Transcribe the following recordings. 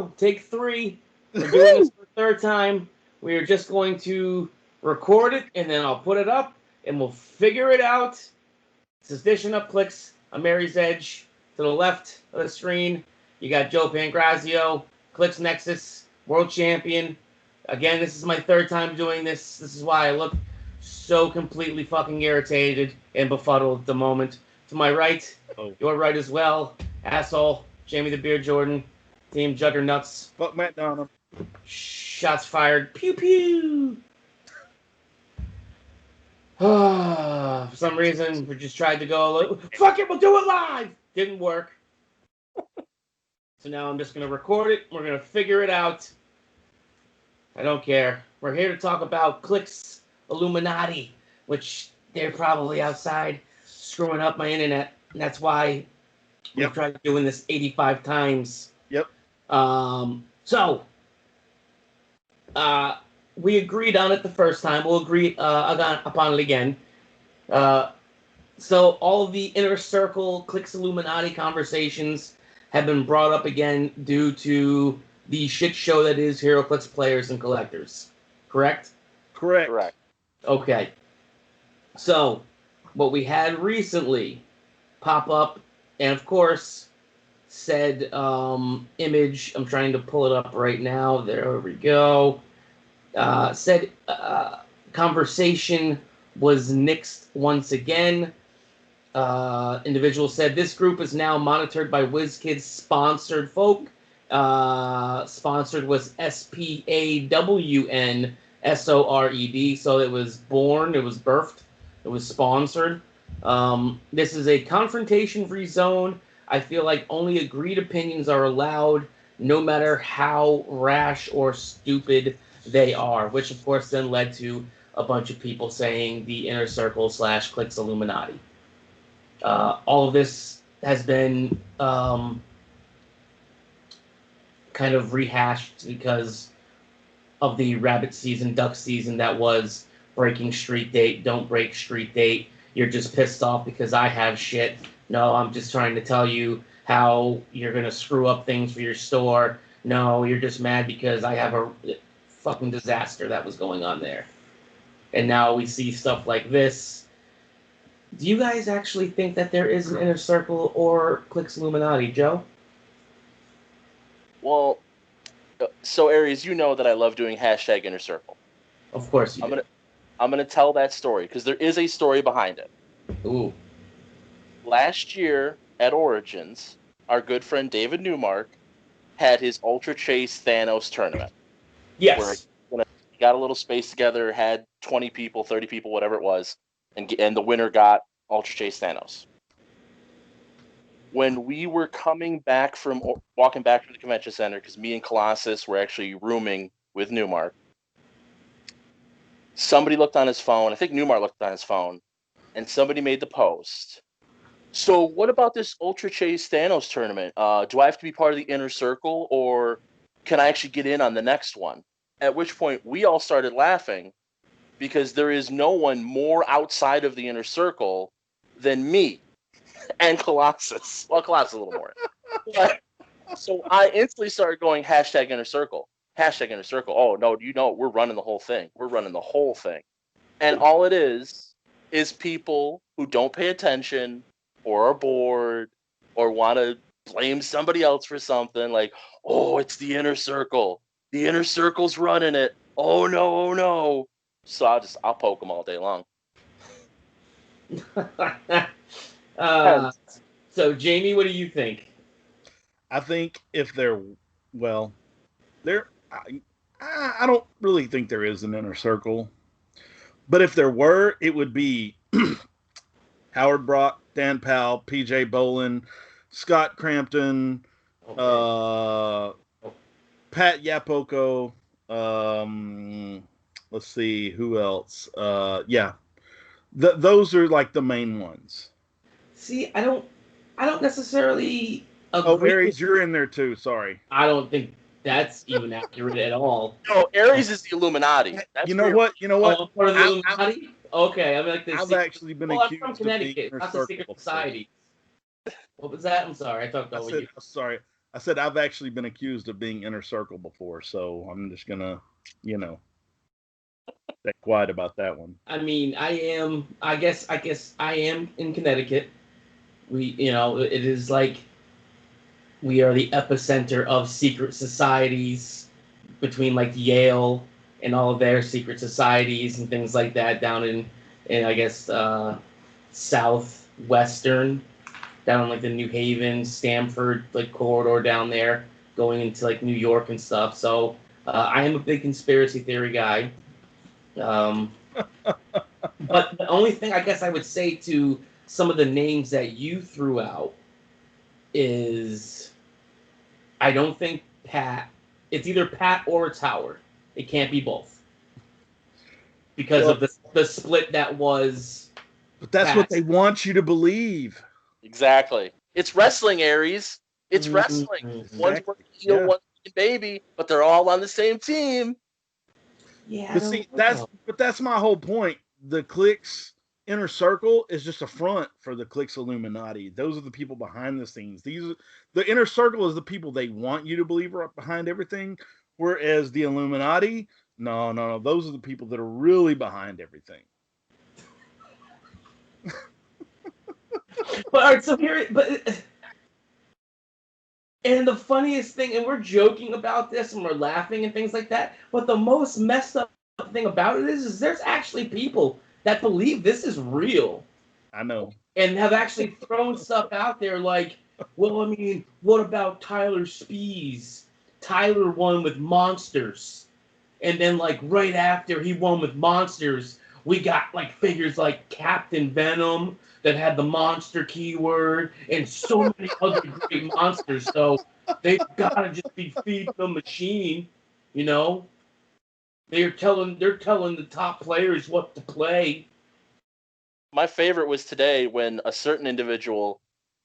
go. Take 3. We're doing this for the third time. We are just going to record it, and then I'll put it up, and we'll figure it out. This is Dishing Up Clicks. I'm Mary's Edge. To the left of the screen, you got Joe Pangrazio, Clicks Nexus, World Champion. Again, this is my third time doing this. This is why I look so completely fucking irritated and befuddled at the moment. To my right, your right as well, asshole, Jamie the Beard Jordan, Team Juggernauts. Fuck Matt Donham. Shots fired. Pew pew. For some reason, we just tried to go, fuck it, we'll do it live. Didn't work. So now I'm just going to record it. We're going to figure it out. I don't care. We're here to talk about Clicks Illuminati, which they're probably outside screwing up my internet. And that's why we've tried doing this 85 times. Yep. We agreed on it the first time. We'll agree upon it again. So all of the Inner Circle Clicks Illuminati conversations have been brought up again due to the shit show that is Heroclix players and collectors. Correct? Correct. Okay. So, what we had recently pop up, and of course, said image, I'm trying to pull it up right now. There we go. Said conversation was nixed once again. Individual said this group is now monitored by Wizkids sponsored folk. Sponsored was SPAWNSORED, so it was born, it was birthed, it was sponsored. This is a confrontation-free zone. I feel like only agreed opinions are allowed, no matter how rash or stupid they are, which of course then led to a bunch of people saying the Inner Circle / Clicks Illuminati. All of this has been kind of rehashed because of the rabbit season, duck season that was breaking street date, don't break street date. You're just pissed off because I have shit. No, I'm just trying to tell you how you're going to screw up things for your store. No, you're just mad because I have a fucking disaster that was going on there. And now we see stuff like this. Do you guys actually think that there is an Inner Circle or Clicks Illuminati, Joe? Well, so Aries, you know that I love doing hashtag Inner Circle. Of course you do. I'm gonna tell that story because there is a story behind it. Ooh. Last year at Origins, our good friend David Newmark had his Ultra Chase Thanos tournament. Yes. Where he got a little space together, had 20 people, 30 people, whatever it was, and the winner got Ultra Chase Thanos. When we were walking back from the convention center, because me and Colossus were actually rooming with Newmark, somebody looked on his phone. I think Newmark looked on his phone, and somebody made the post. So what about this Ultra Chase Thanos tournament? Do I have to be part of the Inner Circle, or can I actually get in on the next one? At which point, we all started laughing, because there is no one more outside of the Inner Circle than me and Colossus. Well, Colossus a little more. But, so I instantly started going hashtag Inner Circle. Hashtag Inner Circle. Oh, no, we're running the whole thing. We're running the whole thing. And all it is people who don't pay attention or are bored or want to blame somebody else for something like, oh, it's the Inner Circle. The Inner Circle's running it. Oh, no. So I'll poke them all day long. So Jamie, what do you think? I think if I don't really think there is an Inner Circle, but if there were, it would be Howard Brock, Dan Powell, PJ Bolin, Scott Crampton, Pat Yapoko, let's see who else. Those are like the main ones. See, I don't necessarily agree. Oh, Aries, you're in there too. Sorry. I don't think that's even accurate at all. No, Aries is the Illuminati. You know what? Oh, part of the Illuminati? Okay, I'm like this. I've actually been accused I'm from of Connecticut. being That's a secret society. What was that? I'm sorry. I talked over you. Sorry. I said I've actually been accused of being inner circle before, so I'm just gonna, stay quiet about that one. I mean, I guess I am in Connecticut. It is like we are the epicenter of secret societies between like Yale and all of their secret societies and things like that down in I guess southwestern, down in like the New Haven, Stamford like corridor down there, going into like New York and stuff. So I am a big conspiracy theory guy. But the only thing I guess I would say to some of the names that you threw out is I don't think Pat. It's either Pat or it's Howard. It can't be both because of the split that was. But that's Pat. what they want you to believe. Exactly. It's wrestling, Aries. It's Mm-hmm. wrestling. Exactly. One's working heel, one's baby, but they're all on the same team. Yeah, But see, that's my whole point. The Clix inner circle is just a front for the Clix Illuminati. Those are the people behind the scenes. The inner circle is the people they want you to believe are behind everything, whereas the Illuminati, no, those are the people that are really behind everything. But all right, so and the funniest thing, and we're joking about this and we're laughing and things like that, but the most messed up thing about it is there's actually people that believe this is real. I know. And have actually thrown stuff out there like, well, I mean, what about Tyler Spees? Tyler won with Monsters. And then, like, right after he won with Monsters, we got, like, figures like Captain Venom that had the monster keyword and so many other great monsters. So they've got to just be feeding the machine, you know? They're telling the top players what to play. My favorite was today when a certain individual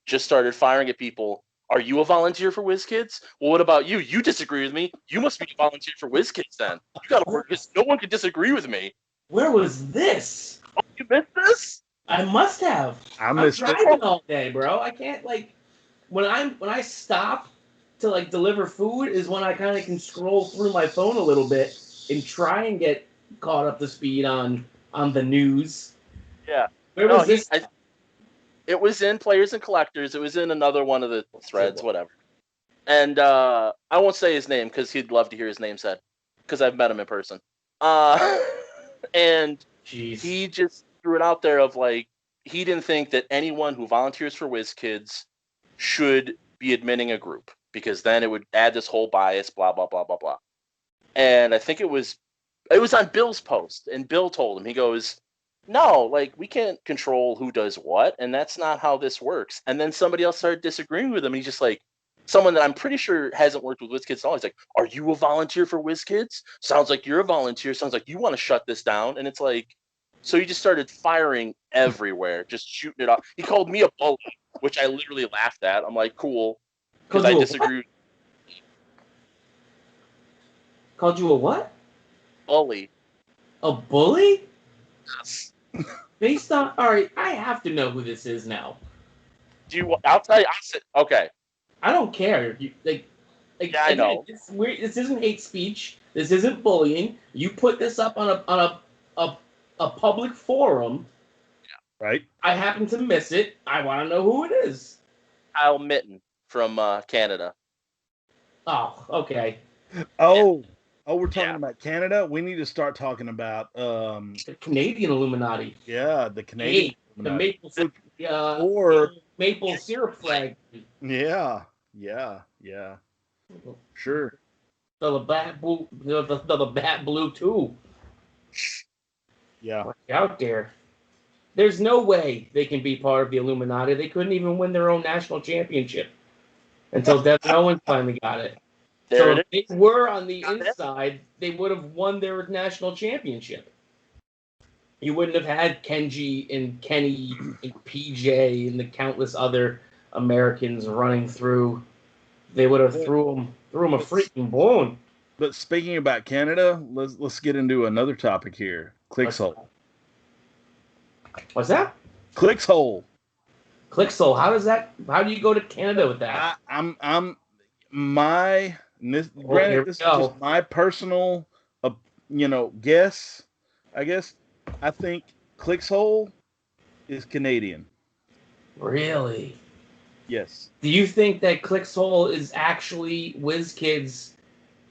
just started firing at people. Are you a volunteer for Wizkids? Well, what about you? You disagree with me. You must be a volunteer for Wizkids then. You got to work because no one can disagree with me. Where was this? Oh, you missed this? I must have. I'm driving all day, bro. I can't like when I stop to like deliver food is when I kind of can scroll through my phone a little bit and try and get caught up to speed on the news. Yeah. Where was this? It was in Players and Collectors. It was in another one of the threads, whatever. And I won't say his name because he'd love to hear his name said because I've met him in person. And Jeez. He just threw it out there of like he didn't think that anyone who volunteers for Wizkids should be admitting a group because then it would add this whole bias, blah blah blah blah blah. And I think it was on Bill's post, and Bill told him, he goes, no, like we can't control who does what, and that's not how this works. And then somebody else started disagreeing with him, and he's just like, someone that I'm pretty sure hasn't worked with Wizkids at all. He's like, are you a volunteer for Wizkids? Sounds like you're a volunteer. Sounds like you want to shut this down. And it's like, so he just started firing everywhere, just shooting it off. He called me a bully, which I literally laughed at. I'm like, cool, because I disagree. Called you a what? Bully. A bully? Yes. Based on all right, I have to know who this is now. I'll tell you. Okay. I don't care. Yeah, I know. It's weird. This isn't hate speech. This isn't bullying. You put this up on a public forum. Yeah. Right. I happen to miss it. I want to know who it is. Kyle Mitten from Canada. Oh, okay. Oh, we're talking about Canada. We need to start talking about the Canadian Illuminati. Yeah, the Canadian Illuminati. Or maple syrup flag. Yeah. Sure. The bat blue too. Yeah. Watch out there. There's no way they can be part of the Illuminati. They couldn't even win their own national championship until Devin Owens finally got it. So if they were on the inside, they would have won their national championship. You wouldn't have had Kenji and Kenny and PJ and the countless other Americans running through. They would have threw him a freaking bone. But speaking about Canada, let's get into another topic here. Clixhole. What's that? Clixhole. Clixhole. How do you go to Canada with that? Granted, this is just my personal, guess. I guess I think Clixhole is Canadian. Really? Yes. Do you think that Clixhole is actually Wizkids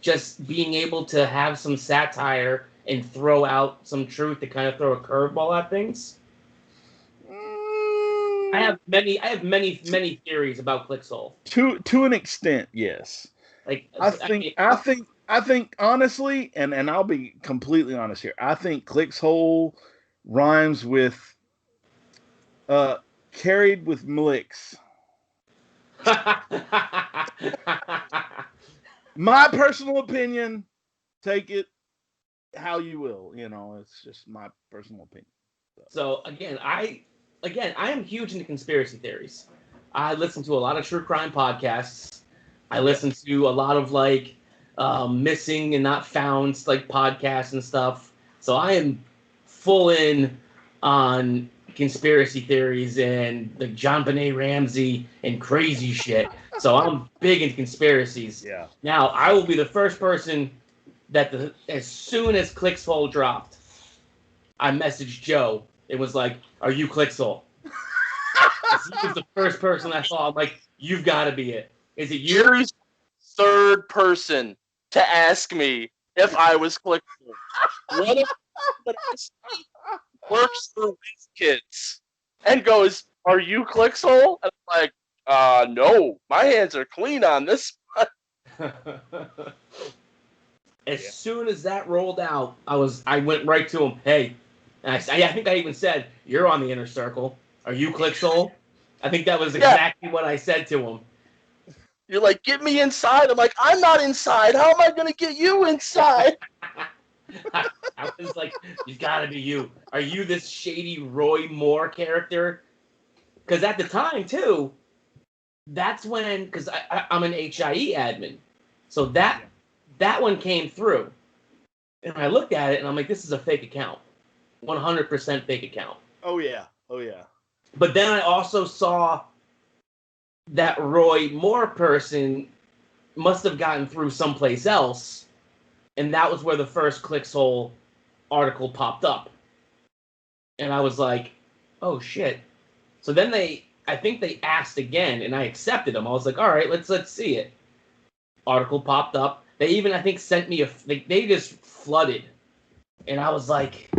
just being able to have some satire and throw out some truth to kind of throw a curveball at things? I have many theories about Clixhole. To an extent, yes. I think honestly, and I'll be completely honest here. I think Clixhole rhymes with carried with Mlicks. My personal opinion, take it how you will. It's just my personal opinion. So again, I am huge into conspiracy theories. I listen to a lot of true crime podcasts. I listen to a lot of missing and not found podcasts and stuff. So I am full in on conspiracy theories and John Benet Ramsey and crazy shit. So I'm big into conspiracies. Yeah. Now I will be the first person that as soon as Clixhole dropped, I messaged Joe. It was like, "Are you Clixhole?" He was the first person I saw. I'm like, "You've got to be it. Is it you?" Jerry's third person to ask me if I was Clixhole. One of them works for Wizkids and goes, "Are you Clixhole?" And I'm like, no, my hands are clean on this one. As soon as that rolled out, I went right to him. Hey, and I think I even said, "You're on the inner circle. Are you Clixhole?" I think that was exactly what I said to him. You're like, "Get me inside." I'm like, "I'm not inside. How am I going to get you inside?" I was like, "You've got to be you. Are you this shady Roy Moore character?" Because at the time, too, that's when, because I'm an HIE admin. So that one came through. And I looked at it, and I'm like, this is a fake account. 100% fake account. Oh, yeah. Oh, yeah. But then I also saw that Roy Moore person must have gotten through someplace else, and that was where the first Clixhole article popped up. And I was like, oh, shit. So then I think they asked again, and I accepted them. I was like, all right, let's see it. Article popped up. They even, I think, sent me they just flooded. And I was like,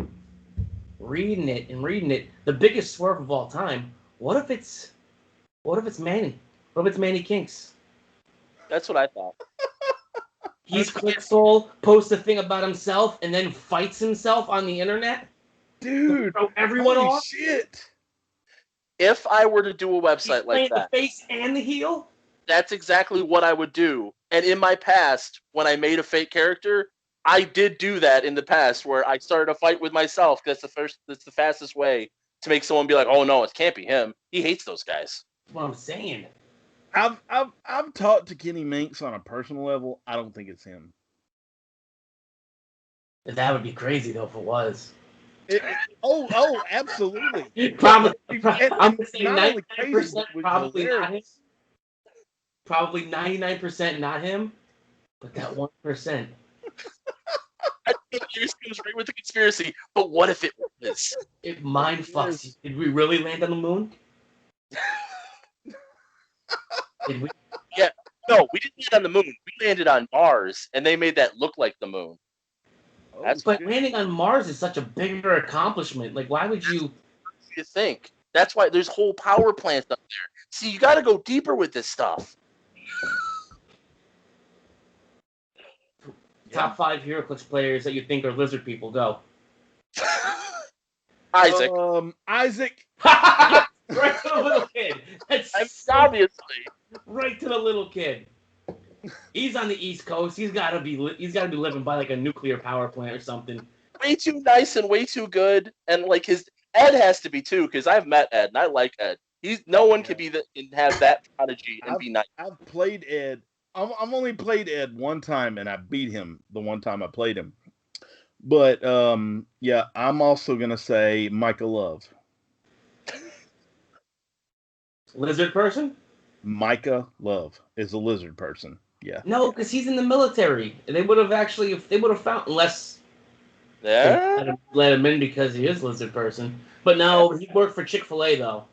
reading it. The biggest swerve of all time. What if it's Manny? What if it's Manny Kinks? That's what I thought. He's Clixhole, posts a thing about himself, and then fights himself on the internet? Dude, throw everyone holy off? Shit. If I were to do a website like that, the face and the heel? That's exactly what I would do. And in my past, when I made a fake character, I did do that in the past, where I started a fight with myself. That's the fastest way to make someone be like, "Oh no, it can't be him. He hates those guys." That's what I'm saying. I've talked to Kenny Minks on a personal level. I don't think it's him. That would be crazy though if it was. Absolutely. Probably. I'm gonna say 99% probably not him. Probably 99% not him, but that 1%. I think you goes right with the conspiracy, but what if it was? It mind fucks you. Did we really land on the moon? Did we? Yeah. No, we didn't land on the moon. We landed on Mars, and they made that look like the moon. But landing on Mars is such a bigger accomplishment. Like, why would you? You think? That's why there's whole power plants up there. See, you got to go deeper with this stuff. Top 5 Heroclix players that you think are lizard people, go. Isaac. Isaac. Right to the little kid. Obviously. Right to the little kid. He's on the East Coast. He's got to be living by like a nuclear power plant or something. Way too nice and way too good, and like Ed has to be too, because I've met Ed and I like Ed. No one can have that prodigy and be nice. I've played Ed. I've only played Ed one time, and I beat him the one time I played him. But I'm also gonna say Micah Love. Lizard person? Micah Love is a lizard person. Yeah. No, because he's in the military. They would have actually, if they would have found, unless they Yeah. let him in because he is lizard person. But no, he worked for Chick-fil-A though.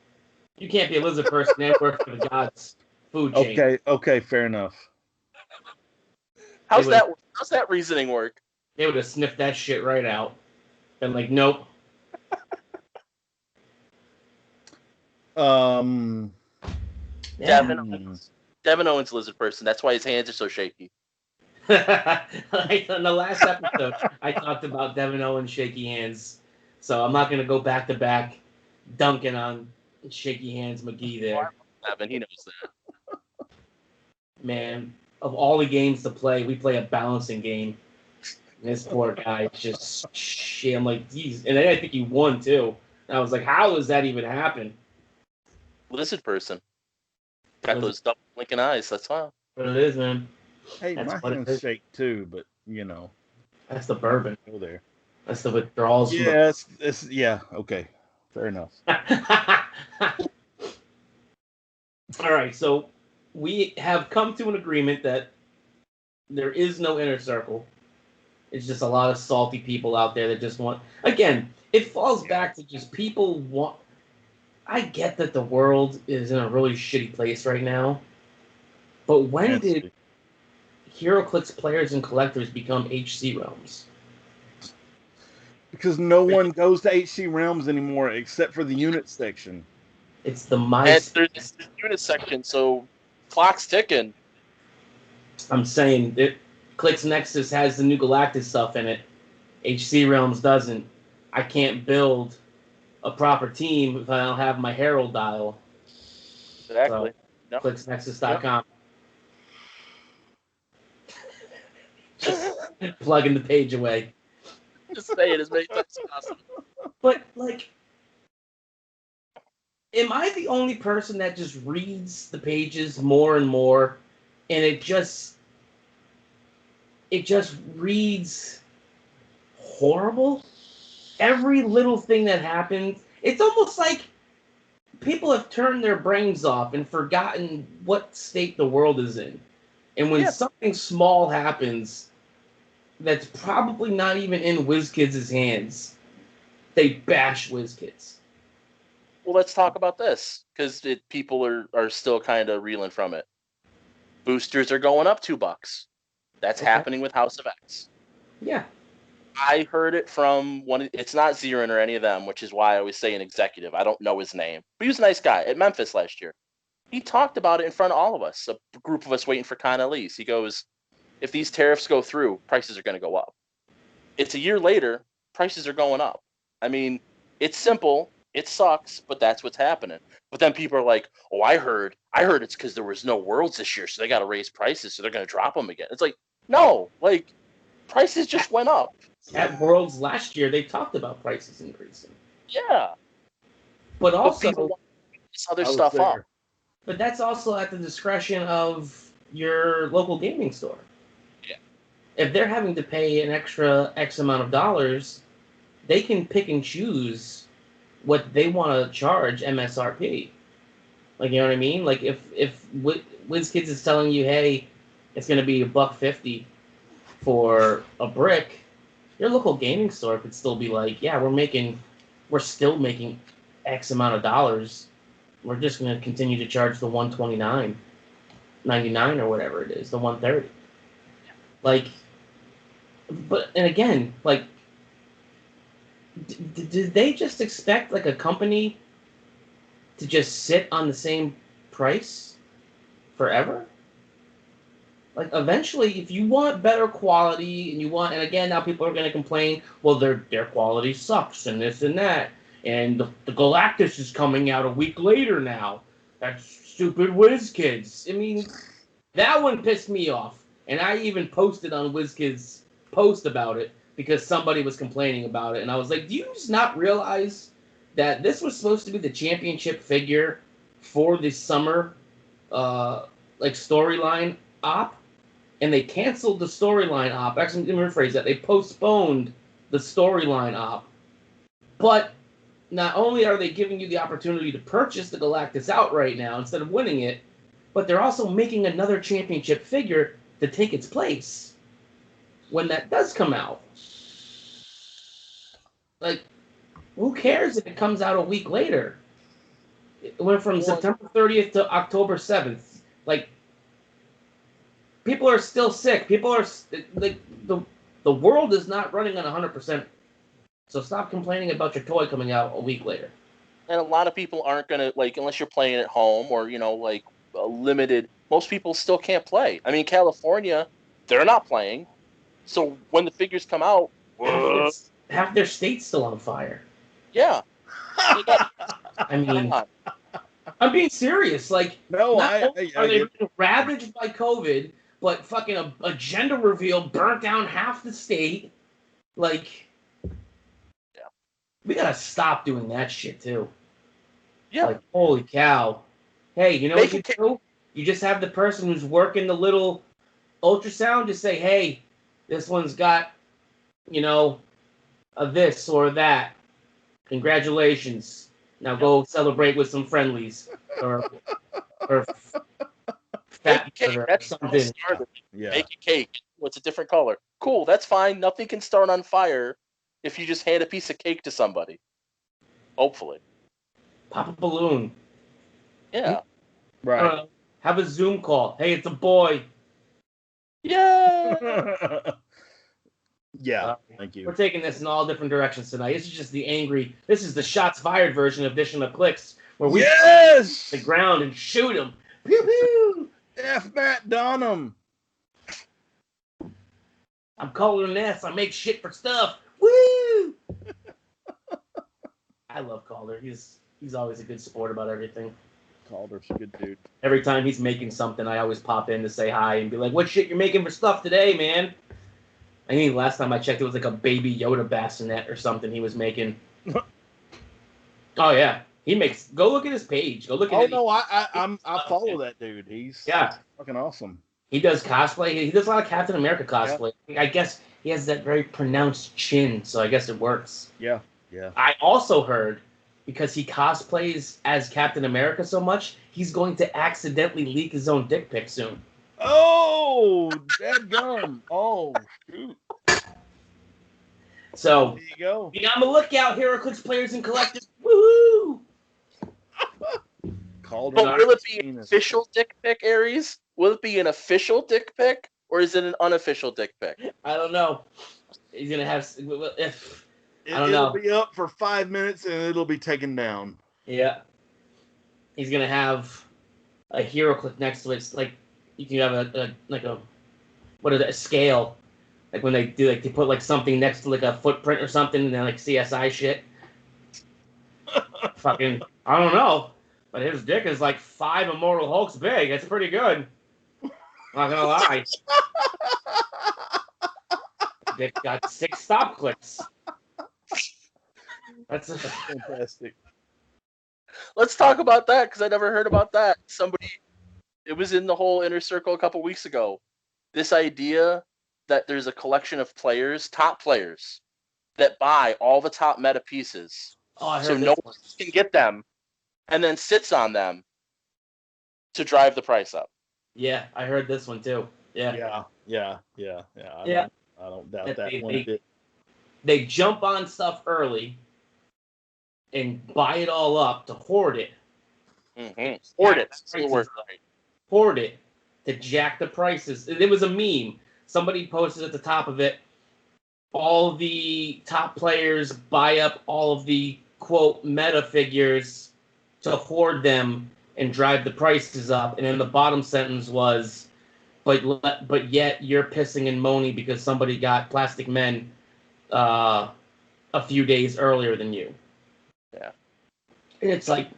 You can't be a lizard person and work for the God's food chain. Okay, fair enough. How's that reasoning work? They would have sniffed that shit right out. Been like, nope. Um, Yeah. Devin Owens lizard person. That's why his hands are so shaky. Like in the last episode, I talked about Devin Owens' shaky hands. So I'm not going to go back to back dunking on shaky hands McGee there. Devin, he knows that. Man, of all the games to play, we play a balancing game. And this poor guy just shit. I'm like, geez. And then I think he won too. And I was like, how does that even happen? Lizard person. Got those double blinking eyes. That's why. But it is, man. Hey, That's my hands shake too, but that's the bourbon. Go there. That's the withdrawals. Yeah, yeah. Okay, fair enough. All right, so we have come to an agreement that there is no inner circle. It's just a lot of salty people out there that just want. Again, it falls back to just people want. I get that the world is in a really shitty place right now, but when did Heroclix players and collectors become HC realms? Because no one goes to HC realms anymore except for the unit section. It's the There's the unit section, so clock's ticking. I'm saying that Clix Nexus has the new Galactus stuff in it. HC Realms doesn't. I can't build a proper team if I don't have my Herald dial. Exactly. So, no. ClixNexus.com. Just plugging the page away. Just say it as many times as possible. But, like, am I the only person that just reads the pages more and more, and it just reads horrible? Every little thing that happens, it's almost like people have turned their brains off and forgotten what state the world is in. And when something small happens that's probably not even in Wizkids' hands, they bash Wizkids. Well, let's talk about this, because people are still kind of reeling from it. Boosters are going up $2. That's happening with House of X. Yeah. I heard it from one. It's not Zirin or any of them, which is why I always say an executive. I don't know his name, but he was a nice guy at Memphis last year. He talked about it in front of all of us, a group of us waiting for Con-Elise. He goes, if these tariffs go through, prices are going to go up. It's a year later, prices are going up. I mean, it's simple. It sucks, but that's what's happening. But then people are like, oh, I heard it's because there was no Worlds this year, so they got to raise prices, so they're going to drop them again. It's like, no, like, prices just went up. At Worlds last year, they talked about prices increasing. Yeah. But also, people want this other stuff up. But that's also at the discretion of your local gaming store. Yeah. If they're having to pay an extra X amount of dollars, they can pick and choose what they want to charge MSRP. Like, you know what I mean? Like, if Wizkids is telling you, hey, it's going to be $1.50 for a brick, your local gaming store could still be like, yeah, we're still making X amount of dollars. We're just going to continue to charge the $129.99 or whatever it is, the $130. Like, but, and again, like, did they just expect, like, a company to just sit on the same price forever? Like, eventually, if you want better quality, and again, now people are going to complain, well, their quality sucks, and this and that, and the Galactus is coming out a week later now. That's stupid Wizkids. I mean, that one pissed me off, and I even posted on Wizkids' post about it, because somebody was complaining about it, and I was like, do you just not realize that this was supposed to be the championship figure for the summer, like, storyline op? And they canceled the storyline op. Actually, let me rephrase that. They postponed the storyline op. But not only are they giving you the opportunity to purchase the Galactus outright now instead of winning it, but they're also making another championship figure to take its place when that does come out. Like, who cares if it comes out a week later? It went from September 30th to October 7th. Like, people are still sick. People are like the world is not running on 100%. So stop complaining about your toy coming out a week later. And a lot of people aren't gonna like unless you're playing at home or like a limited. Most people still can't play. I mean, California, they're not playing. So when the figures come out, half their state's still on fire. Yeah. I mean, I'm being serious. Like, no, are they being ravaged by COVID? But fucking a gender reveal burnt down half the state. Like, yeah, we gotta stop doing that shit too. Yeah. Like, holy cow. Hey, you know what you do? You just have the person who's working the little ultrasound just say, hey, this one's got, a this or that. Congratulations. Now go celebrate with some friendlies. Or fat cake. That's something. Yeah. Make a cake. What's a different color? Cool, that's fine. Nothing can start on fire if you just hand a piece of cake to somebody. Hopefully. Pop a balloon. Yeah. Right. Have a Zoom call. Hey, it's a boy. Yeah. Yeah. Thank you. We're taking this in all different directions tonight. This is the shots fired version of Dishing the Clicks, where we the ground and shoot them. Pew pew. F Matt Dunham. I'm Kalder Ness. I make shit for stuff. Woo! I love Calder. He's always a good sport about everything. Calder's a good dude. Every time he's making something, I always pop in to say hi and be like, "What shit you're making for stuff today, man?" I think last time I checked, it was like a baby Yoda bassinet or something he was making. Oh yeah, he makes. Go look at his page. Go look at. Oh no, I follow that dude. He's fucking awesome. He does cosplay. He does a lot of Captain America cosplay. Yeah. I guess he has that very pronounced chin, so I guess it works. Yeah, yeah. I also heard, because he cosplays as Captain America so much, he's going to accidentally leak his own dick pic soon. Oh, dadgum. Oh, shoot. So, there you go. Be on the lookout, Heroclix players and collectors. Woohoo! But will it be an official dick pic, Aries? Will it be an official dick pic, or is it an unofficial dick pic? I don't know. He's gonna have It'll be up for 5 minutes and it'll be taken down. Yeah. He's gonna have a Heroclix next to it. It's like you can have a scale. Like when they do, like they put like something next to like a footprint or something, and then like CSI shit. Fucking, I don't know, but his dick is like 5 Immortal Hulks big. That's pretty good. Not gonna lie. Dick got 6 stop clicks. That's fantastic. Let's talk about that, because I never heard about that. It was in the whole inner circle a couple weeks ago. This idea that there's a collection of players, top players, that buy all the top meta pieces. Oh, I heard so no one can get them, and then sits on them to drive the price up. Yeah, I heard this one too. Yeah. Yeah. I don't doubt that one bit. They jump on stuff early and buy it all up to hoard it. Mm-hmm. Hoard it. That's the word, right? Hoard it to jack the prices. It was a meme. Somebody posted at the top of it, all the top players buy up all of the, quote, meta figures to hoard them and drive the prices up. And then the bottom sentence was, but yet you're pissing and moaning because somebody got Plastic Men a few days earlier than you. Yeah. And it's like,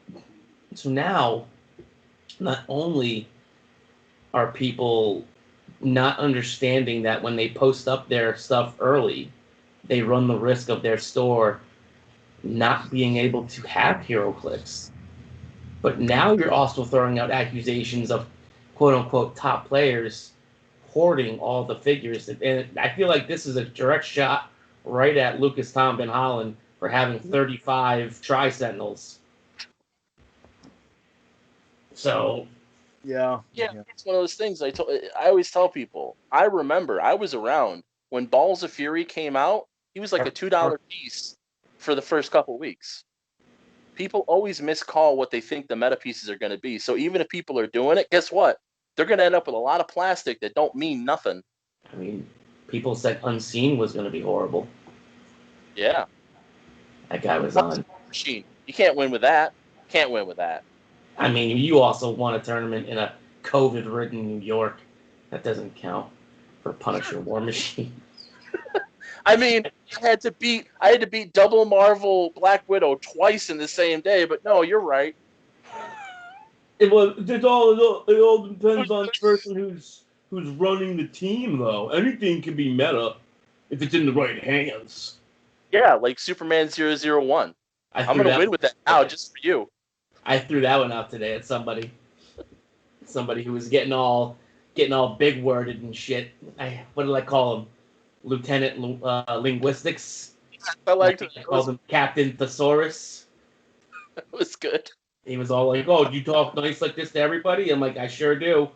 so now, not only are people not understanding that when they post up their stuff early, they run the risk of their store not being able to have Heroclix. But now you're also throwing out accusations of quote-unquote top players hoarding all the figures. And I feel like this is a direct shot right at Lucas Tom Ben Holland for having 35 Tri-Sentinels. So Yeah. It's one of those things. I always tell people. I remember I was around when Balls of Fury came out. He was like a $2 piece for the first couple weeks. People always miscall what they think the meta pieces are going to be. So even if people are doing it, guess what? They're going to end up with a lot of plastic that don't mean nothing. I mean, people said Unseen was going to be horrible. Yeah. That guy was on. Machine. You can't win with that. Can't win with that. I mean, you also won a tournament in a COVID-ridden New York. That doesn't count for Punisher War Machine. I mean, I had to beat Double Marvel Black Widow twice in the same day, but no, you're right. It all depends on the person who's running the team, though. Anything can be meta if it's in the right hands. Yeah, like Superman 001. I'm gonna win with that now just for you. I threw that one out today at somebody who was getting all big worded and shit. What did I call him? Lieutenant Linguistics. I liked it. I called him Captain Thesaurus. It was good. He was all like, "Oh, do you talk nice like this to everybody?" I'm like, "I sure do."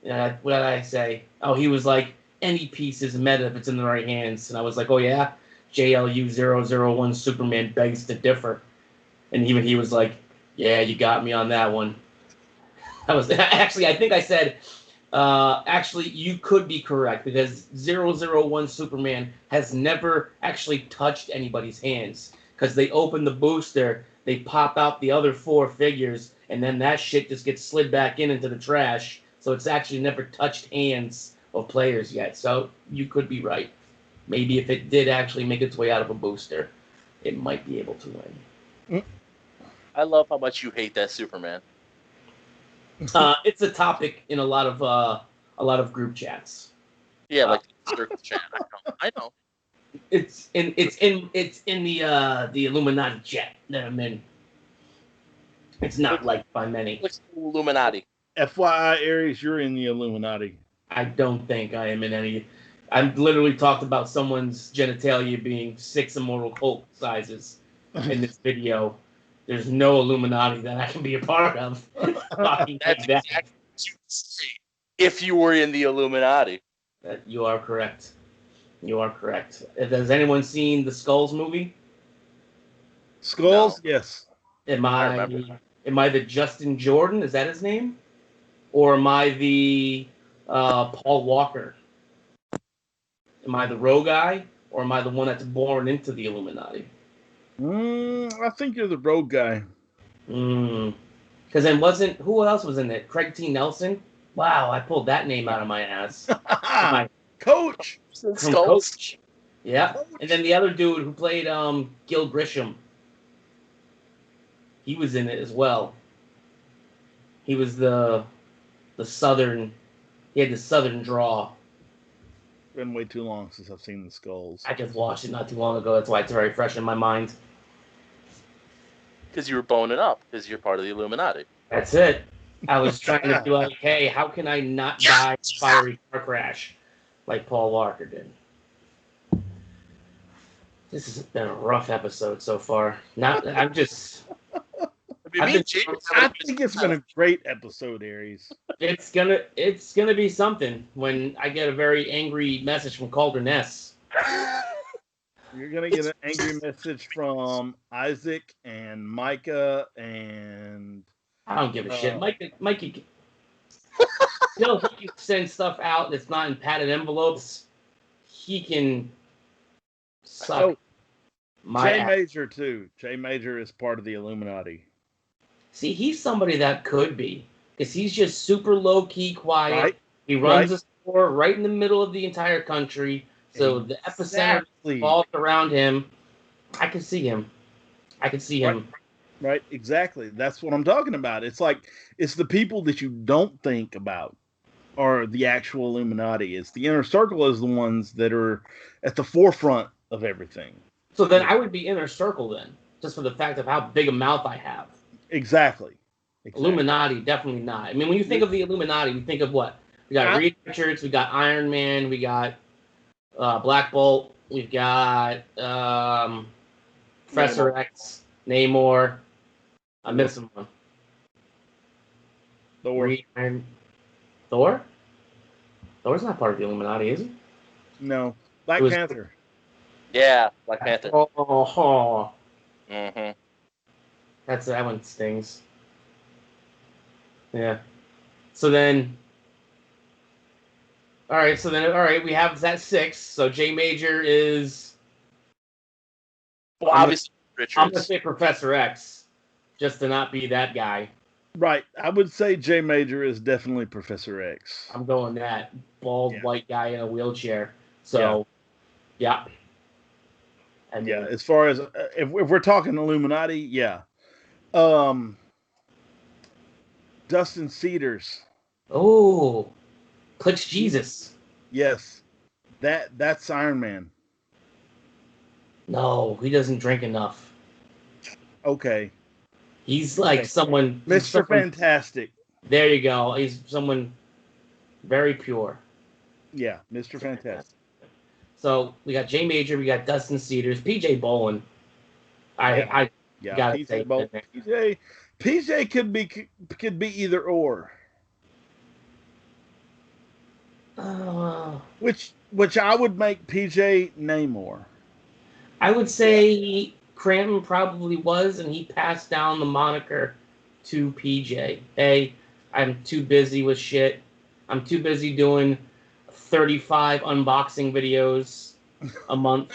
And what did I say? Oh, he was like, "Any piece is meta if it's in the right hands." And I was like, "Oh yeah, JLU001 Superman begs to differ." And even he was like, "Yeah, you got me on that one." I was actually, I think I said, actually, you could be correct because 001 Superman has never actually touched anybody's hands because they open the booster, they pop out the other 4 figures, and then that shit just gets slid back into the trash. So it's actually never touched hands of players yet. So you could be right. Maybe if it did actually make its way out of a booster, it might be able to win. I love how much you hate that Superman. It's a topic in a lot of group chats. Yeah, like circle chat. I know. It's in the Illuminati chat that I'm in. It's not liked by many. Illuminati. FYI, Aries, you're in the Illuminati. I don't think I am in any. I've literally talked about someone's genitalia being 6 Immortal Hulk sizes in this video. There's no Illuminati that I can be a part of. Talking like that. Exactly what you would say if you were in the Illuminati. You are correct. You are correct. Has anyone seen the Skulls movie? Skulls? No. Yes. Am I the Justin Jordan? Is that his name? Or am I the Paul Walker? Am I the Rogue guy? Or am I the one that's born into the Illuminati? I think you're the rogue guy. Because then who else was in it? Craig T. Nelson? Wow, I pulled that name out of my ass. Coach! From Coach. Yeah. Coach. And then the other dude who played Gil Grisham. He was in it as well. He was the southern. He had the southern draw. Been way too long since I've seen the Skulls. I just watched it not too long ago. That's why it's very fresh in my mind. Because you were boning up. Because you're part of the Illuminati. That's it. I was trying to be like, hey, how can I not die in a fiery car crash like Paul Walker did? This has been a rough episode so far. I think it's been a great episode, Aries. It's gonna be something when I get a very angry message from Kalder Ness. You're gonna get an angry message from Isaac and Micah and I don't give a shit. Micah still he can send stuff out that's not in padded envelopes. He can suck my Jay ass. Major too. Jay Major is part of the Illuminati. See, he's somebody that could be. Because he's just super low-key, quiet. Right. He runs a store right in the middle of the entire country. So the epicenter falls around him. I can see him. Right, exactly. That's what I'm talking about. It's like, it's the people that you don't think about are the actual Illuminati. It's the inner circle is the ones that are at the forefront of everything. So then I would be inner circle then, just for the fact of how big a mouth I have. Exactly. Illuminati, definitely not. I mean, when you think of the Illuminati, we think of what? We got Reed Richards, we got Iron Man, we got Black Bolt, we've got Professor X, Namor. I'm missing one. Thor. Thor? Thor's not part of the Illuminati, is he? No. It Black was- Panther. Yeah, Black Panther. Oh, Mm-hmm. that one stings. Yeah. So then, all right, we have that 6. So J Major is. Well, I'm obviously, I'm gonna Richards. say Professor X, just to not be that guy. Right. I would say J Major is definitely Professor X. I'm going that bald Yeah. white guy in a wheelchair. So, yeah. And Yeah. As far as if we're talking Illuminati, yeah. Dustin Cedars. Oh, Clicks Jesus. Yes. That's Iron Man. No, he doesn't drink enough. Okay. He's like Okay. someone. Mr. Fantastic. There you go. He's someone very pure. Yeah, Mr. Fantastic. So we got J Major, we got Dustin Cedars, PJ Bolin. I gotta say PJ could be either or. Which I would make PJ Namor. I would say Crampton probably was, and he passed down the moniker to PJ. Hey, I'm too busy with shit. I'm too busy doing 35 unboxing videos a month.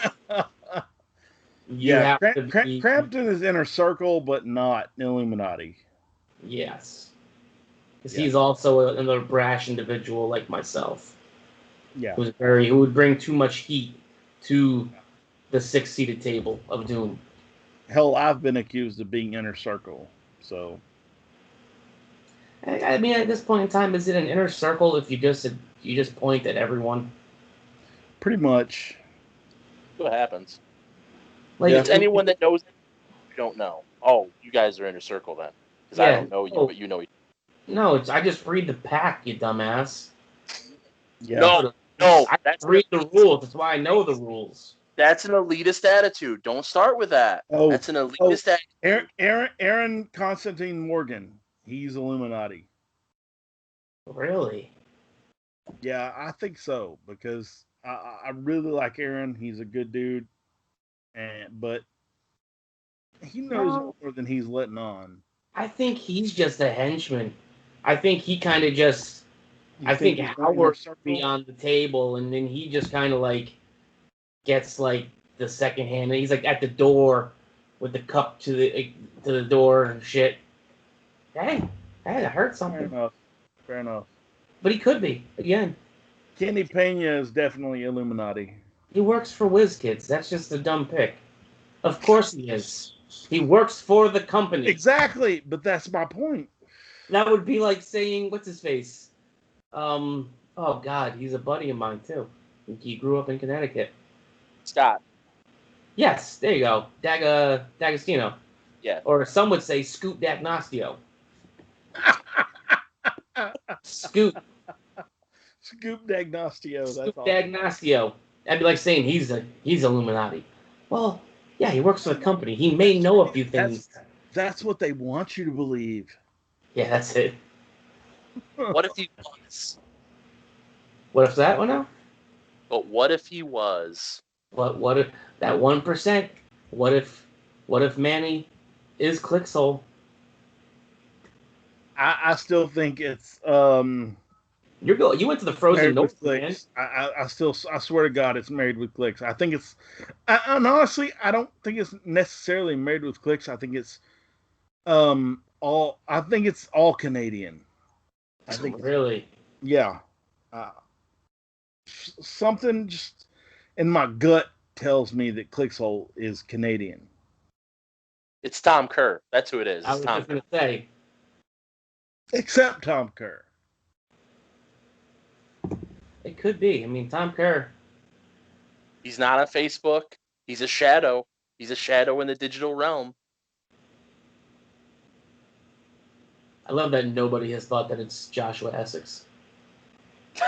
Crampton is inner circle, but not Illuminati. Yes. Because he's also another brash individual like myself. Yeah. Who would bring too much heat to the 6-seated table of doom. Hell, I've been accused of being inner circle, so. I mean, at this point in time, is it an inner circle if you just point at everyone? Pretty much. What happens? Like It's anyone that knows you don't know. Oh, you guys are inner circle then, because I don't know you, but you know you. No, I just read the pack, you dumbass. Yeah. No, I read the rules. That's why I know the rules. That's an elitist attitude. Don't start with that. That's an elitist attitude. Aaron Constantine Morgan. He's Illuminati. Really? Yeah, I think so because I really like Aaron. He's a good dude, but he knows more than he's letting on. I think he's just a henchman. I think he kind of just. I think Howard be on the table, and then he just kind of like gets like the second hand. And he's like at the door with the cup to the door and shit. Hey, I heard something. Fair enough. But he could be again. Kenny Pena is definitely Illuminati. He works for Wizkids. That's just a dumb pick. Of course he is. He works for the company. Exactly, but that's my point. That would be like saying, what's his face? Oh God, he's a buddy of mine too. He grew up in Connecticut. Scott. Yes, there you go. D'Agostino. Yeah. Or some would say Scoop D'Agnostio. Scoop. Scoop D'Agnostio. Scoop D'Agnostio. That'd be like saying he's Illuminati. Well, yeah, he works for the company. He may know a few things. That's what they want you to believe. Yeah, that's it. What if he was? What if that one now? But what if he was? What if that 1%? What if Manny is Clixhole? I still think it's You went to the Frozen Notes, man. I swear to God, it's Married with Clicks. I think it's, and honestly, I don't think it's necessarily Married with Clicks. I think it's all Canadian. I think really, yeah. Something just in my gut tells me that Clixhole is Canadian. It's Tom Kerr. That's who it is. I was just going to say. Except Tom Kerr. It could be. I mean, Tom Kerr. He's not on Facebook. He's a shadow. He's a shadow in the digital realm. I love that nobody has thought that it's Joshua Essex.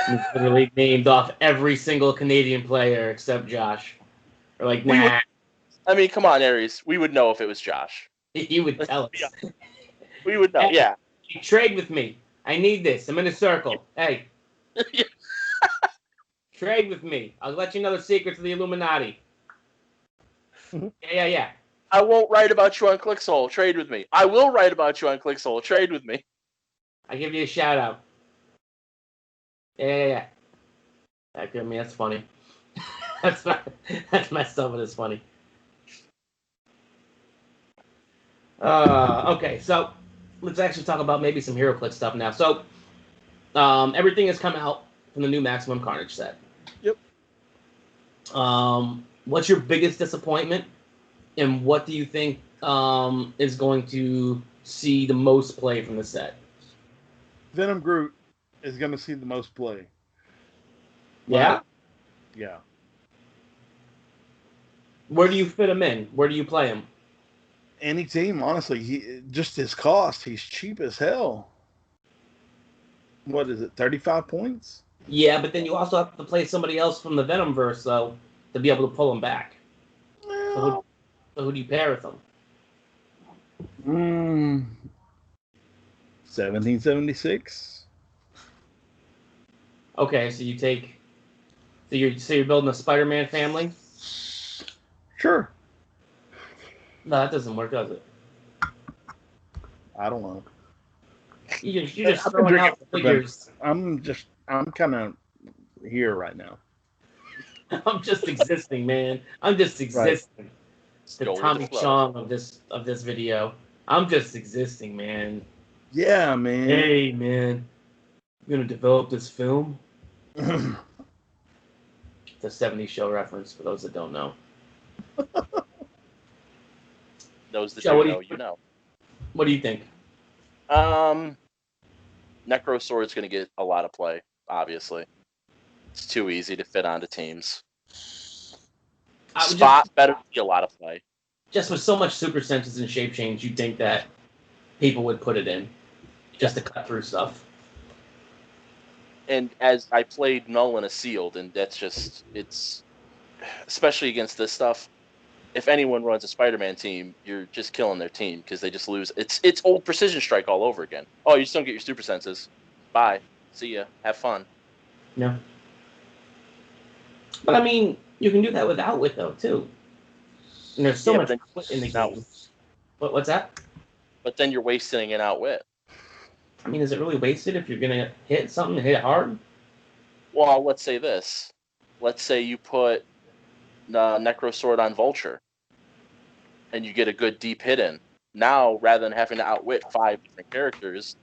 He's literally named off every single Canadian player except Josh. Or like, nah. I mean, come on, Aries. We would know if it was Josh. You would tell us. We would know, yeah. You trade with me. I need this. I'm in a circle. Hey, trade with me. I'll let you know the secrets of the Illuminati. Yeah. I won't write about you on Clixhole. Trade with me. I will write about you on Clixhole. Trade with me. I give you a shout out. Yeah. I mean, that's funny. that's messed up, but it's funny. Okay, so let's actually talk about maybe some Heroclix stuff now. So, everything has come out from the new Maximum Carnage set. Yep. What's your biggest disappointment, and what do you think is going to see the most play from the set? Venom Groot is going to see the most play. Yeah? Yeah. Where do you fit him in? Where do you play him? Any team, honestly. Just his cost. He's cheap as hell. What is it, 35 points? Yeah, but then you also have to play somebody else from the Venomverse, though, to be able to pull him back. Well, So who do you pair with him? 1776. Okay, so you take... So you're building a Spider-Man family? Sure. No, that doesn't work, does it? I don't know. You're just I've been throwing out the drinking figures. I'm kind of here right now. I'm just existing, man. I'm just existing. The Go with Tommy flow. Chong of this video. I'm just existing, man. Yeah, man. Hey, man. You're gonna develop this film? It's a 70s show reference for those that don't know. Those that Joe, do what do know, you- you know. What do you think? Necro Sword's going to get a lot of play, obviously. It's too easy to fit onto teams. Spot better see a lot of play. Just with so much super senses and shape change, you'd think that people would put it in just to cut through stuff. And as I played Null and a Sealed, and that's just, it's, especially against this stuff, if anyone runs a Spider-Man team, you're just killing their team because they just lose. It's old Precision Strike all over again. Oh, you just don't get your super senses. Bye. See ya. Have fun. Yeah. But I mean, you can do that with Outwit though too. And there's so much Outwit in the game. What's that? But then you're wasting an Outwit. I mean, is it really wasted if you're gonna hit something, hit it hard? Well, let's say this. Let's say you put Necro Sword on Vulture, and you get a good deep hit in. Now, rather than having to outwit 5 different characters,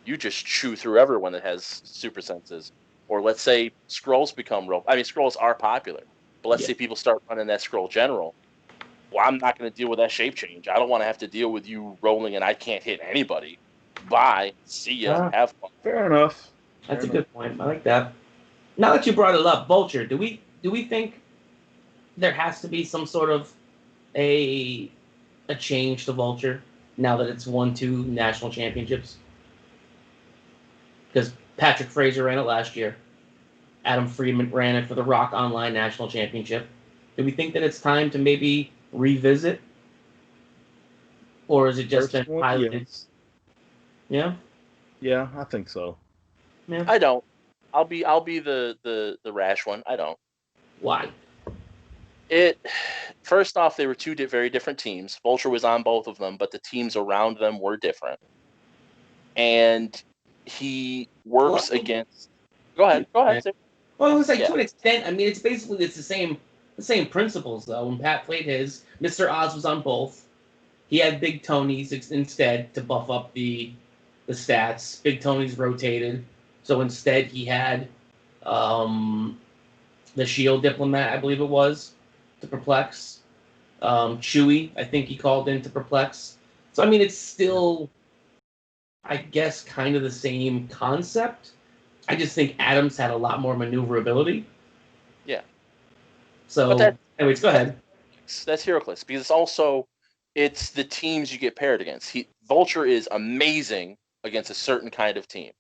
you just chew through everyone that has super senses. Or let's say scrolls become real. I mean, scrolls are popular, but let's say people start running that scroll general. Well, I'm not going to deal with that shape change. I don't want to have to deal with you rolling and I can't hit anybody. Bye. See ya. Have fun. Fair enough. That's a good point. I like that. Now that you brought it up, Vulture, do we think there has to be some sort of a change to Vulture now that it's won 2 national championships? Because Patrick Fraser ran it last year. Adam Friedman ran it for the Rock Online National Championship. Do we think that it's time to maybe revisit? Or is it just been piloted? Yeah? Yeah, I think so. Yeah. I don't. I'll be the rash one. I don't. Why? First off, they were 2 very different teams. Vulture was on both of them, but the teams around them were different. And he works against. Go ahead. Well, it was like to an extent. I mean, it's basically the same principles though. When Pat played his, Mr. Oz was on both. He had Big Tony's instead to buff up the stats. Big Tony's rotated, so instead he had the Shield Diplomat, I believe it was, to perplex. Chewie, I think he called in to perplex. So I mean, it's still, I guess, kind of the same concept. I just think Adams had a lot more maneuverability. Yeah. So, anyways, go ahead. That's Heroclix, because it's the teams you get paired against. Vulture is amazing against a certain kind of team,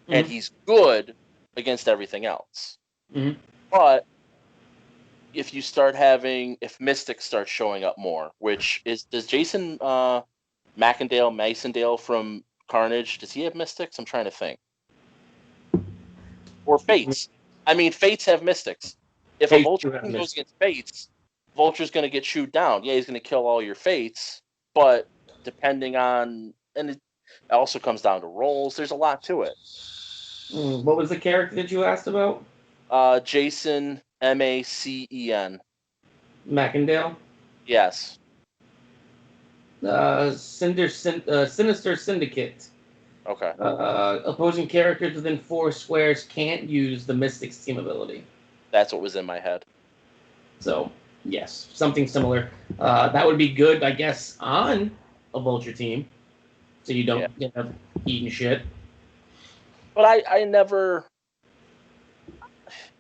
and he's good against everything else. Mm-hmm. But if Mystic starts showing up more, does Jason Masondale from Carnage, does he have Mystics? I'm trying to think. Or Fates. I mean, Fates have Mystics. If a Fates Vulture do have team goes Mystics. against Fates, Vulture's going to get chewed down. Yeah, he's going to kill all your Fates, but depending on... And it also comes down to rolls. There's a lot to it. What was the character that you asked about? Jason, Macen. Mackendale? Yes. Sinister Syndicate. Okay. Opposing characters within 4 squares can't use the Mystics team ability. That's what was in my head. So, yes, something similar. That would be good, I guess, on a Vulture team. So you don't get up eating shit. But I never...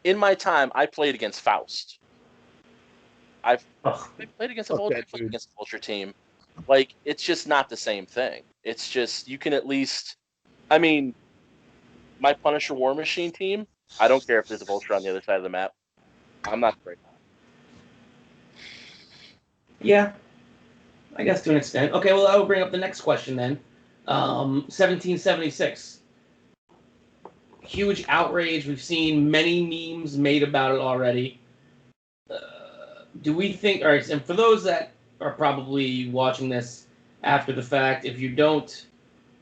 In my time, I played against Faust. I played against a Vulture. I played against a Vulture team. Like, it's just not the same thing. It's just, you can at least... I mean, my Punisher War Machine team, I don't care if there's a Vulture on the other side of the map. I'm not afraid. Yeah, I guess to an extent. Okay, well, I will bring up the next question then. 1776. Huge outrage. We've seen many memes made about it already. Do we think... All right, and for those that are probably watching this after the fact, if you don't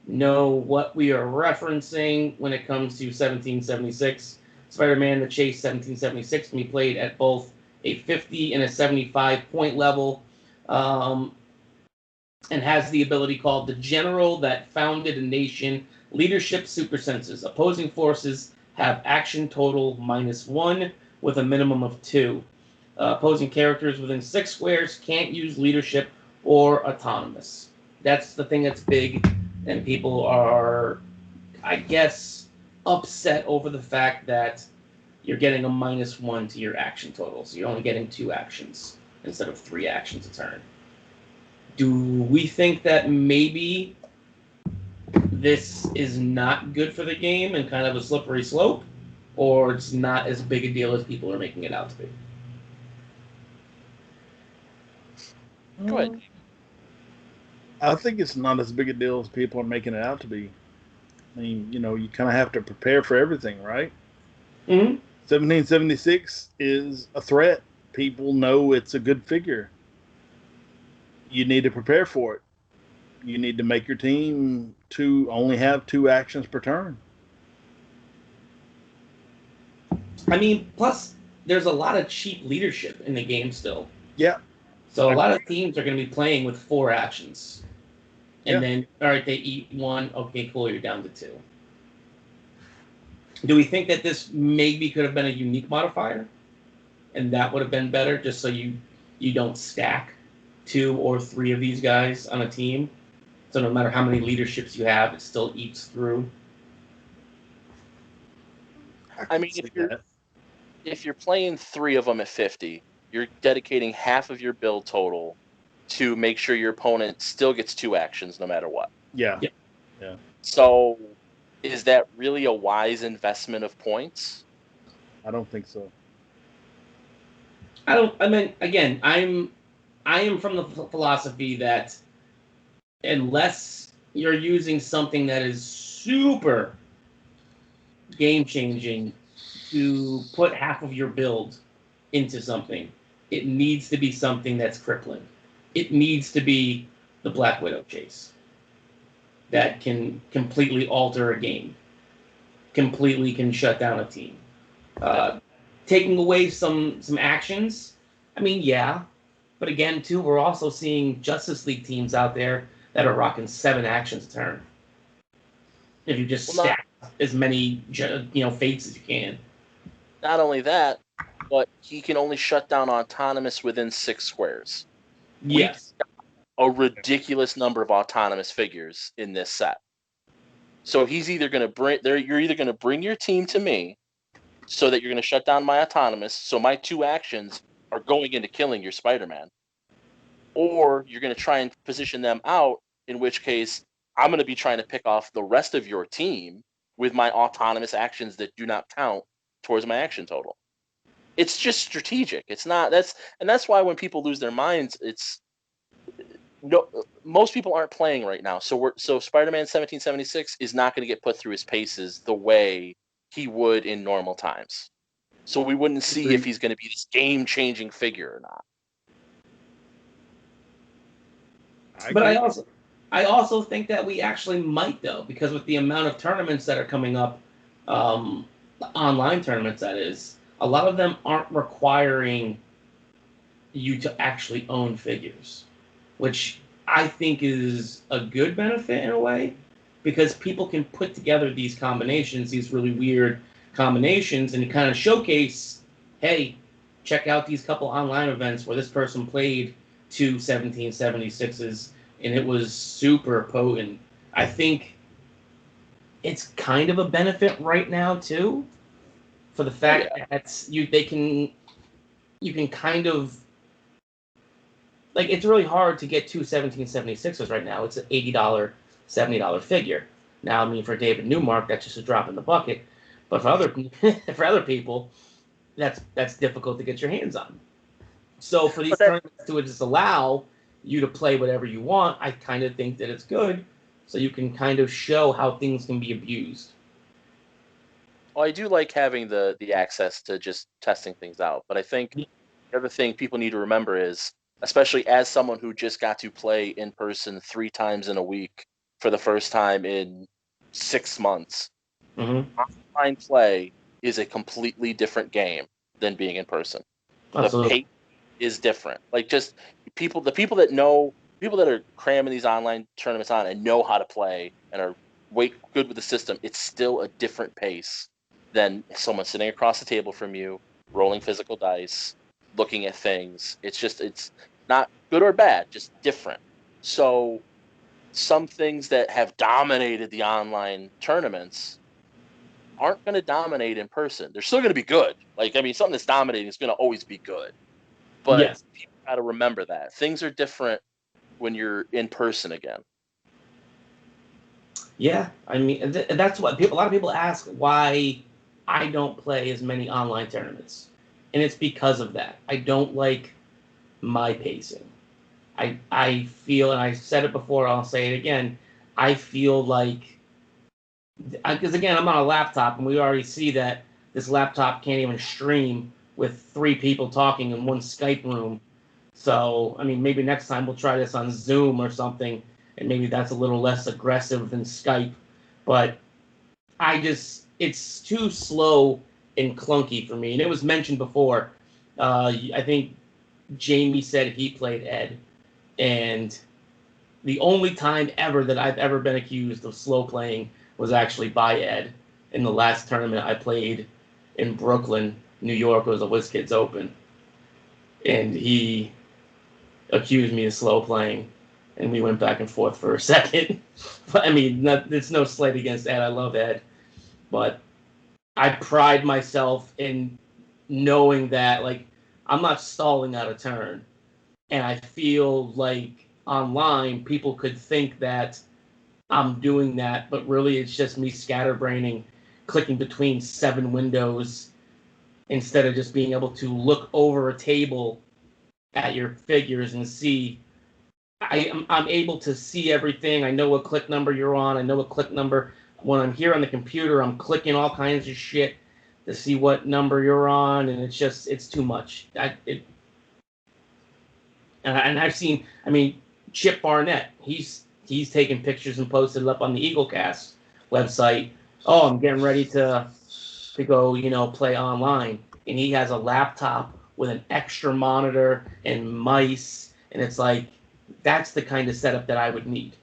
know what we are referencing when it comes to 1776, Spider-Man The Chase 1776 can be played at both a 50 and a 75 point level, and has the ability called the General That Founded a Nation Leadership Super Senses. Opposing forces have action total -1 with a minimum of 2. Opposing characters within 6 squares can't use leadership or autonomous. That's the thing that's big, and people are, I guess, upset over the fact that you're getting a -1 to your action total. So you're only getting 2 actions instead of 3 actions a turn. Do we think that maybe this is not good for the game and kind of a slippery slope, or it's not as big a deal as people are making it out to be? Go ahead. I think it's not as big a deal as people are making it out to be. I mean, you know, you kind of have to prepare for everything, right? Mm-hmm. 1776 is a threat. People know it's a good figure. You need to prepare for it. You need to make your team to only have 2 actions per turn. I mean, plus there's a lot of cheap leadership in the game still. Yeah. So a lot of teams are going to be playing with 4 actions. And then, all right, they eat 1. Okay, cool, you're down to 2. Do we think that this maybe could have been a unique modifier? And that would have been better, just so you don't stack 2 or 3 of these guys on a team? So no matter how many leaderships you have, it still eats through. I mean, if you're playing 3 of them at 50, you're dedicating half of your build total to make sure your opponent still gets 2 actions no matter what. Yeah. So, is that really a wise investment of points? I don't think so. I mean, again, I am from the philosophy that unless you're using something that is super game-changing to put half of your build into something, it needs to be something that's crippling. It needs to be the Black Widow chase that can completely alter a game, completely can shut down a team. Taking away some actions, I mean, yeah. But again, too, we're also seeing Justice League teams out there that are rocking 7 actions a turn. If you just stack as many, fates as you can. Not only that, but he can only shut down autonomous within 6 squares. Yes. A ridiculous number of autonomous figures in this set. So he's either going to you're either going to bring your team to me so that you're going to shut down my autonomous, so my 2 actions are going into killing your Spider-Man, or you're going to try and position them out, in which case I'm going to be trying to pick off the rest of your team with my autonomous actions that do not count towards my action total. It's just strategic. It's not that's why when people lose their minds, most people aren't playing right now. So Spider-Man 1776 is not going to get put through his paces the way he would in normal times. So we wouldn't see if he's going to be this game-changing figure or not. But I also think that we actually might, though, because with the amount of tournaments that are coming up, online tournaments that is, a lot of them aren't requiring you to actually own figures, which I think is a good benefit in a way, because people can put together these combinations, these really weird combinations, and kind of showcase, hey, check out these couple online events where this person played two 1776s, and it was super potent. I think it's kind of a benefit right now too, for the fact that you can kind of, like, it's really hard to get two 1776s right now. It's an $80, $70 figure. Now, I mean, for David Newmark, that's just a drop in the bucket. But for other people, that's difficult to get your hands on. So for these tournaments to just allow you to play whatever you want, I kind of think that it's good. So you can kind of show how things can be abused. Well, I do like having the access to just testing things out. But I think the other thing people need to remember is, especially as someone who just got to play in person 3 times in a week for the first time in 6 months, online play is a completely different game than being in person. Absolutely. The pace is different. Like, just the people that are cramming these online tournaments on and know how to play and are good with the system, it's still a different pace than someone sitting across the table from you, rolling physical dice, looking at things. It's not good or bad, just different. So some things that have dominated the online tournaments aren't going to dominate in person. They're still going to be good. Like, I mean, something that's dominating is going to always be good. But people got to remember that things are different when you're in person again. Yeah, I mean, that's what a lot of people ask, why I don't play as many online tournaments. And it's because of that. I don't like my pacing. I feel, and I said it before, I'll say it again, I feel like, because again, I'm on a laptop, and we already see that this laptop can't even stream with 3 people talking in one Skype room. So, I mean, maybe next time we'll try this on Zoom or something, and maybe that's a little less aggressive than Skype. But it's too slow and clunky for me. And it was mentioned before. I think Jamie said he played Ed, and the only time ever that I've ever been accused of slow playing was actually by Ed in the last tournament I played in Brooklyn, New York. It was a Wizkids Open, and he accused me of slow playing, and we went back and forth for a second. But I mean, there's no slight against Ed. I love Ed, but I pride myself in knowing that, like, I'm not stalling out a turn, and I feel like online people could think that I'm doing that, but really it's just me scatterbraining, clicking between 7 windows instead of just being able to look over a table at your figures and see. I'm able to see everything. I know what click number you're on. I know what click number. When I'm here on the computer, I'm clicking all kinds of shit to see what number you're on, and it's too much. And I've seen, I mean, Chip Barnett, he's taken pictures and posted it up on the Eaglecast website. Oh, I'm getting ready to go, play online. And he has a laptop with an extra monitor and mice, and it's like, that's the kind of setup that I would need.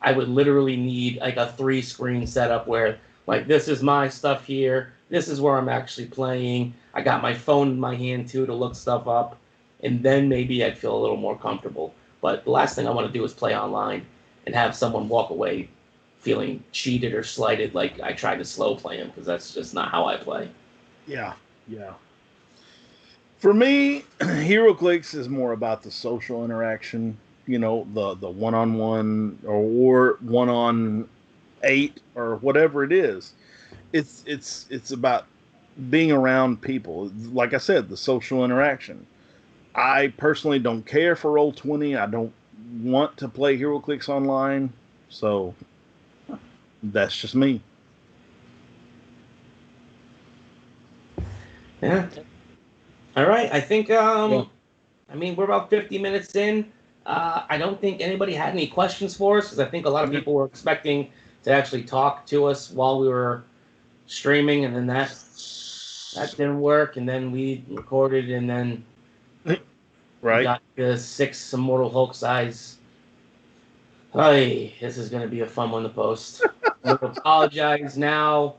I would literally need like a 3-screen setup where, like, this is my stuff here, this is where I'm actually playing, I got my phone in my hand too to look stuff up, and then maybe I'd feel a little more comfortable. But the last thing I want to do is play online and have someone walk away feeling cheated or slighted like I tried to slow play him, because that's just not how I play. Yeah. For me, Heroclix is more about the social interaction, the 1-on-1 or 1-on-8 or whatever it is. It's about being around people. Like I said, the social interaction. I personally don't care for Roll20. I don't want to play Heroclix online, so that's just me. Yeah. All right. I think I mean, we're about 50 minutes in. I don't think anybody had any questions for us because I think a lot of people were expecting to actually talk to us while we were streaming, and then that didn't work, and then we recorded, and then we Right. got the 6 Immortal Hulk size. Hey, this is going to be a fun one to post. I'm going to apologize now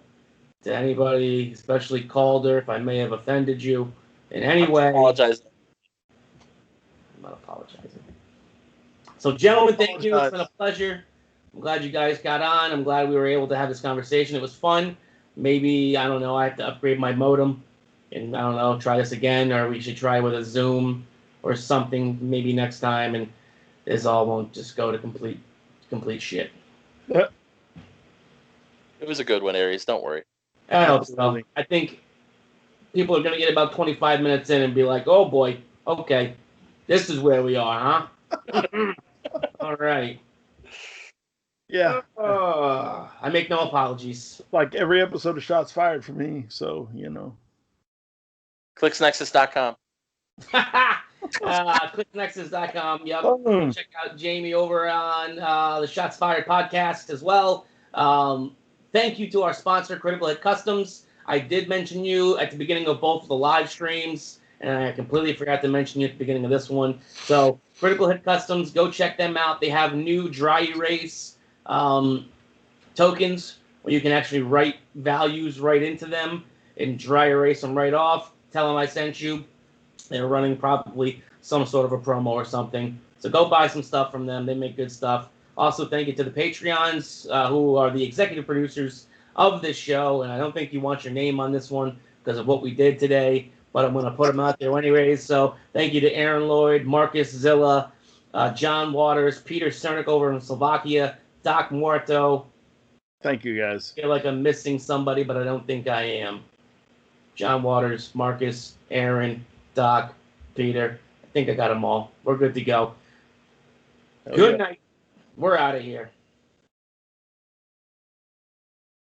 to anybody, especially Calder, if I may have offended you in any way. Apologize. I'm not apologizing. So, gentlemen, thank you. It's been a pleasure. I'm glad you guys got on. I'm glad we were able to have this conversation. It was fun. Maybe, I don't know, I have to upgrade my modem and, I don't know, try this again, or we should try with a Zoom or something maybe next time, and this all won't just go to complete shit. It was a good one, Aries. Don't worry. I hope so. I think people are going to get about 25 minutes in and be like, oh boy, okay, this is where we are, huh? All right. Yeah. I make no apologies. Like every episode of Shots Fired for me, so, you know. Clixnexus.com. Clicknexus.com. Yep. Check out Jamie over on the Shots Fired podcast as well. Thank you to our sponsor, Critical Hit Customs. I did mention you at the beginning of both of the live streams, and I completely forgot to mention you at the beginning of this one. So, Critical Hit Customs, go check them out. They have new dry erase tokens where you can actually write values right into them and dry erase them right off. Tell them I sent you. They're running probably some sort of a promo or something. So go buy some stuff from them. They make good stuff. Also, thank you to the Patreons who are the executive producers of this show. And I don't think you want your name on this one because of what we did today, but I'm going to put them out there anyways. So thank you to Aaron Lloyd, Marcus Zilla, John Waters, Peter Cernick over in Slovakia, Doc Muerto. Thank you, guys. I feel like I'm missing somebody, but I don't think I am. John Waters, Marcus, Aaron, Doc, Peter. I think I got them all. We're good to go. Good night. We're out of here.